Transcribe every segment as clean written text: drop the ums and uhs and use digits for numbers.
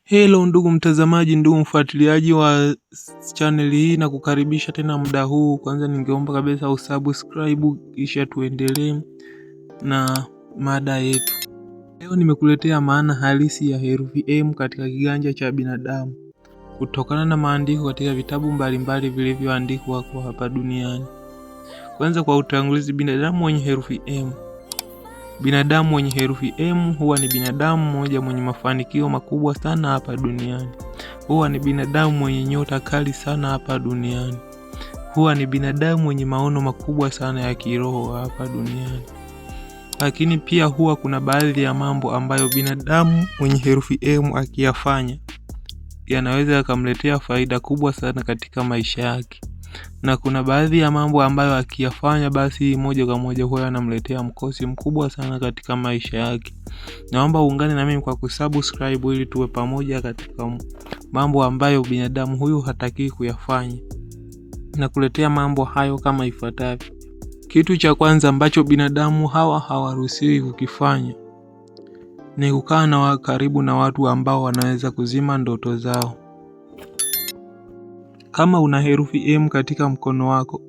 Hello ndugu mtazamaji, ndugu mfuatiliaji wa channel hii, na kukaribisha tena muda huu. Kwanza ningeomba kabisa usubscribe kisha tuendelee na mada yetu. Leo nimekuletea maana halisi ya herufi M katika kiganja cha binadamu kutokana na maandiko katika vitabu mbalimbali vilivyoandikwa kwa hapa duniani. Kwanza kwa utangulizi, binadamu mwenye herufi M. Binadamu mwenye herufi M huwa ni binadamu mmoja mwenye mafanikio makubwa sana hapa duniani. Huwa ni binadamu mwenye nyota kali sana hapa duniani. Huwa ni binadamu mwenye maono makubwa sana ya kiroho hapa duniani. Lakini pia huwa kuna baadhi ya mambo ambayo binadamu mwenye herufi M akiyafanya yanaweza yakamletea faida kubwa sana katika maisha yake. Na kuna baadhi ya mambo ambayo akiyafanya basi moja kwa moja huwa yanamletea mkosi mkubwa sana katika maisha yake. Naomba uungane na mimi kwa kusubscribe ili tuwe pamoja katika mambo ambayo binadamu huyu hataki kuyafanya. Na kuletea mambo hayo kama ifuatavyo. Kitu cha kwanza ambacho binadamu hawaruhusiwi kukifanya ni kukaa na karibu na watu ambao wanaweza kuzima ndoto zao. Kama una herufi M katika mkono wako,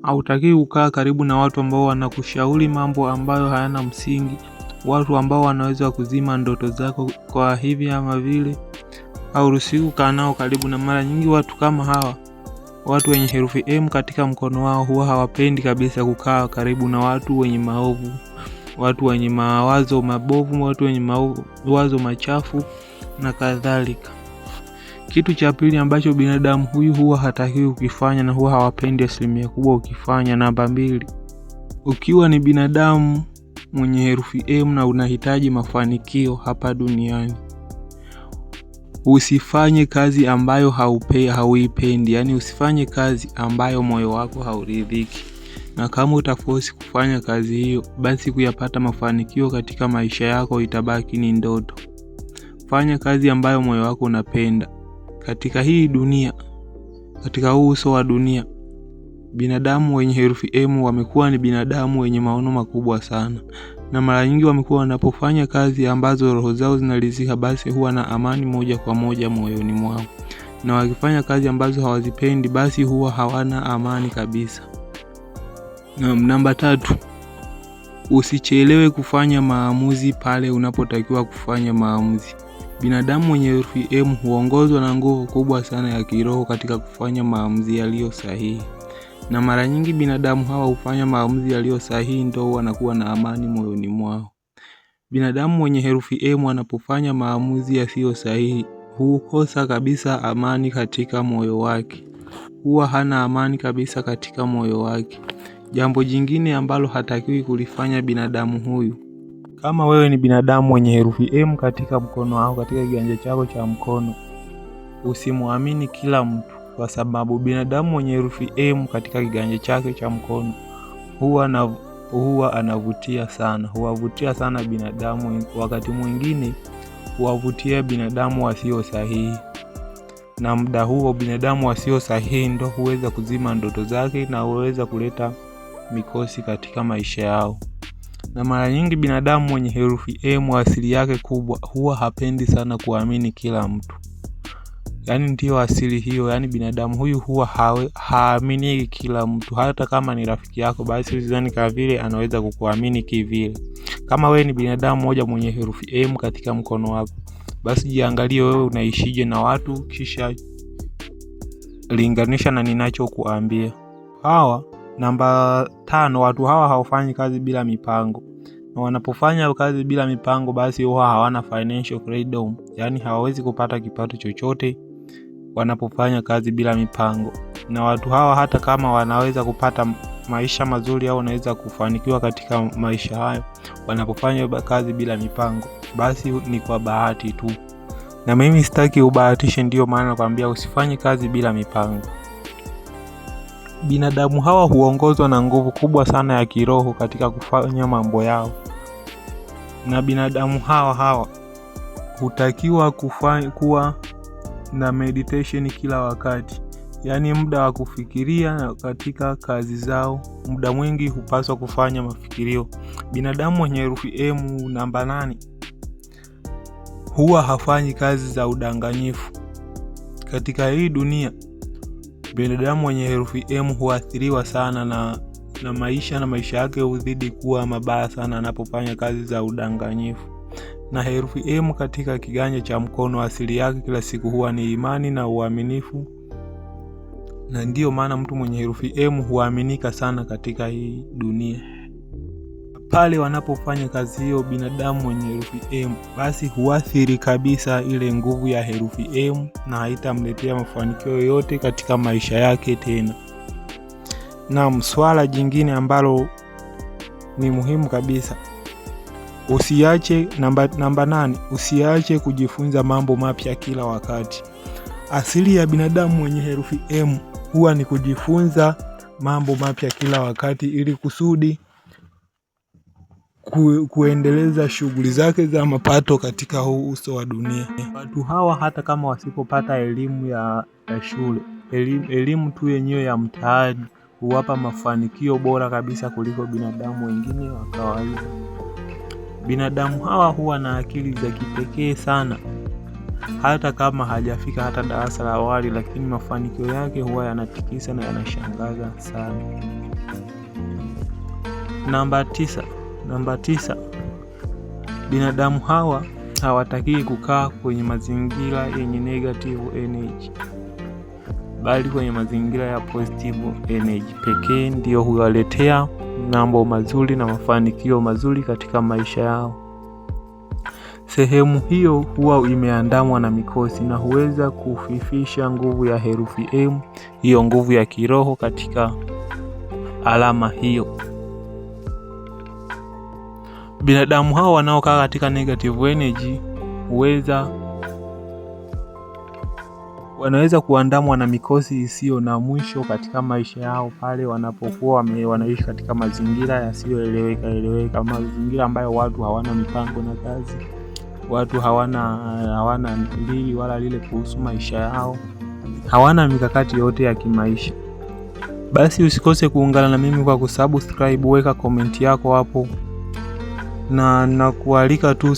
hautakiwi kukaa karibu na watu ambao wanakushauri mambo ambayo hayana msingi, watu ambao wanaweza kuzima ndoto zako kwa hivi ama vile. Hauruhusiwi kukaa nao karibu, na mara nyingi watu kama hawa, watu wenye herufi M katika mkono wao, huwa hawapendi kabisa kukaa karibu na watu wenye maovu, watu wenye mawazo mabovu, watu wenye mawazo machafu na kadhalika. Kitu cha pili ambacho binadamu huyu huwa hatakiwi kukifanya na huwa hawapendi asilimia kubwa ukifanya, namba 2. Ukiwa ni binadamu mwenye herufi M na unahitaji mafanikio hapa duniani, usifanye kazi ambayo hauipendi. Yani usifanye kazi ambayo moyo wako hauridhiki. Na kama utaforce kufanya kazi hiyo, basi kuyapata mafanikio katika maisha yako itabaki ni ndoto. Fanya kazi ambayo moyo wako unapenda. Katika hii dunia, katika huu uso wa dunia, binadamu wenye herufi M wamekuwa ni binadamu wenye maono makubwa sana. Na mara nyingi wamekuwa wanapofanya kazi ambazo roho zao zinaridhika, basi huwa na amani moja kwa moja moyoni mwao. Na wakifanya kazi ambazo hawazipendi, basi huwa hawana amani kabisa. Na namba 3, usichelewe kufanya maamuzi pale unapotakiwa kufanya maamuzi. Binadamu mwenye herufi M huongozwa na nguvu kubwa sana ya kiroho katika kufanya maamuzi yaliyo sahihi. Na mara nyingi binadamu hawa hufanya maamuzi yaliyo sahihi, ndio wanakuwa na amani moyoni mwao. Binadamu mwenye herufi M anapofanya maamuzi yasiyo sahihi, hukosa kabisa amani katika moyo wake. Huwa hana amani kabisa katika moyo wake. Jambo jingine ambalo hatakiwi kulifanya binadamu huyu, kama wewe ni binadamu mwenye herufi M katika mkono wako, katika kiganja chako cha mkono, usimwamini kila mtu, kwa sababu binadamu mwenye herufi M katika kiganja chake cha mkono huwa anavutia sana. Huwavutia sana binadamu, wakati mwingine huwavutia binadamu wasio sahihi. Na muda huo binadamu wasio sahihi ndio huweza kuzima ndoto zake na huweza kuleta mikosi katika maisha yao. Na mara nyingi binadamu mwenye herufi M asili yake kubwa huwa hapendi sana kuamini kila mtu. Yani ndio asili hiyo, yani binadamu huyu huwa haamini kila mtu. Hata kama ni rafiki yako, basi usidhani kama vile anaweza kukuamini kivile. Kama wewe ni binadamu mmoja mwenye herufi M katika mkono wako, basi jiangalie wewe unaishije na watu, kisha linganisha na ninachokuambia. Namba 5, watu hawa hawafanyi kazi bila mipango. Na wanapofanya kazi bila mipango, basi huwa hawana financial freedom. Yani hawawezi kupata kipato chochote wanapofanya kazi bila mipango. Na watu hawa hata kama wanaweza kupata maisha mazuri au wanaweza kufanikiwa katika maisha hayo, wanapofanya kazi bila mipango, basi ni kwa bahati tu. Na mimi sitaki ubahatishe, ndio maana nakwambia usifanye kazi bila mipango. Binadamu hawa huongozwa na nguvu kubwa sana ya kiroho katika kufanya mambo yao. Na binadamu hawa hutakiwa kuwa na meditation kila wakati. Yani muda wa kufikiria katika kazi zao, muda mwingi hupaswa kufanya mafikirio. Binadamu mwenye herufi M namba 8 huwa hafanyi kazi za udanganyifu. Katika hii dunia, binadamu mwenye herufi M huathiriwa sana na maisha yake huzidi kuwa mabaya sana anapofanya kazi za udanganyifu. Na herufi M katika kiganja cha mkono, asili yake kila siku huwa ni imani na uaminifu. Na ndiyo maana mtu mwenye herufi M huaminika sana katika hii dunia. Pale wanapofanya kazi hiyo binadamu mwenye herufi M, basi huathiri kabisa ile nguvu ya herufi M na haitamletea mafanikio yoyote katika maisha yake tena. Na swala jingine ambalo ni muhimu kabisa, usiache namba 8, usiache kujifunza mambo mapya kila wakati. Asili ya binadamu mwenye herufi M huwa ni kujifunza mambo mapya kila wakati ili kusudi kuendeleza shughuli zake za mapato katika huu uso wa dunia. Watu hawa hata kama wasipopata elimu ya shule, elimu tu yenyewe ya mtaani huwapa mafanikio bora kabisa kuliko binadamu wengine wa kawaida. Binadamu hawa huwa na akili za kipekee sana. Hata kama hajafika hata darasa la awali, lakini mafanikio yake huwa yanatikisa na yanashangaza sana. Namba 9. Binadamu hawa hawataki kukaa kwenye mazingira yenye negative energy, bali kwenye mazingira ya positive energy pekee ndio huwaletea mambo mazuri na mafanikio mazuri katika maisha yao. Sehemu hiyo huwa imeandamwa na mikosi na huweza kufifisha nguvu ya herufi M, hiyo nguvu ya kiroho katika alama hiyo. Binadamu hao wanaokaa katika negative energy wanaweza kuandamwa na mikosi isiyo na mwisho katika maisha yao pale wanapokuwa wanaishi katika mazingira yasiyoeleweka, mazingira ambayo watu hawana mipango na kazi, watu hawana hili wala lile kuhusu maisha yao, hawana mikakati yote ya kimaisha. Basi usikose kuungana na mimi kwa kusubscribe, weka komenti yako hapo, na kualika tu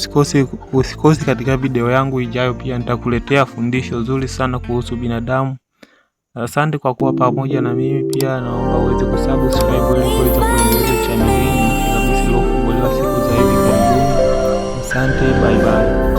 usikose katika video yangu ijayo. Pia nitakuletea fundisho zuri sana kuhusu binadamu. Asante kwa kuwa pamoja na mimi. Pia naomba uweze kusubscribe ili kuweza kuendeleza channel hii kabisa iliyofunguliwa siku za hivi karibuni. Asante, bye bye.